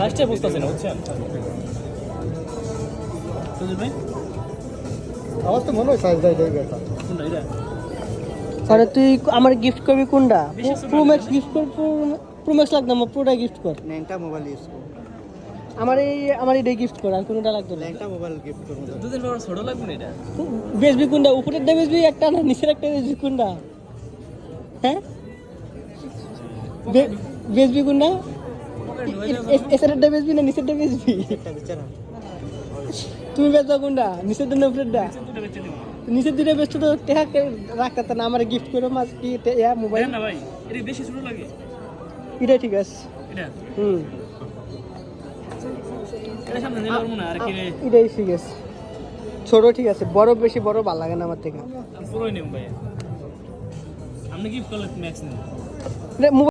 ফার্স্টে বুঝতেছে না বুঝছেন সুজিত ভাই আমার তো মনে হয় সাইজ দাই দেই বেটা কোনটা এটা আরে তুই আমার গিফট করবি কোনটা বেশি ছোট প্রো ম্যাক্স গিফট কর প্রো ম্যাক্স লাগবে না প্রোটা গিফট কর ন্যাংটা মোবাইল ইউজ কর আমার এই গিফট কর আর কোনটা লাগবে না ন্যাংটা মোবাইল গিফট কর দুদিন পর ছোট লাগবে না এটা বেচবি কোনটা উপরের দা বেচবি একটা না নিচের একটা বেচবি কোনটা হ্যাঁ বেচবি কোনটা এসের দা বেচবি না নিচের দা বেচবি একটা বিচারা তুমি বেচবা কোনটা নিচের দা না উপরের দা দুটো বেচে দিব নিচের দুটো বেচতে তো টাকা রাখতে না আমার গিফট করে মাস কি ইয়া মোবাইল না ভাই এটা বেশি ছোট লাগে এটা ঠিক আছে এটা হুম এটা সামনে নিলে পারবো না আর কি রে এটাই ঠিক আছে ছোট ঠিক আছে বড় বেশি বড় ভালো লাগে না আমার থেকে পুরোই নিম ভাই আপনি গিফট করলে ম্যাক্স নিন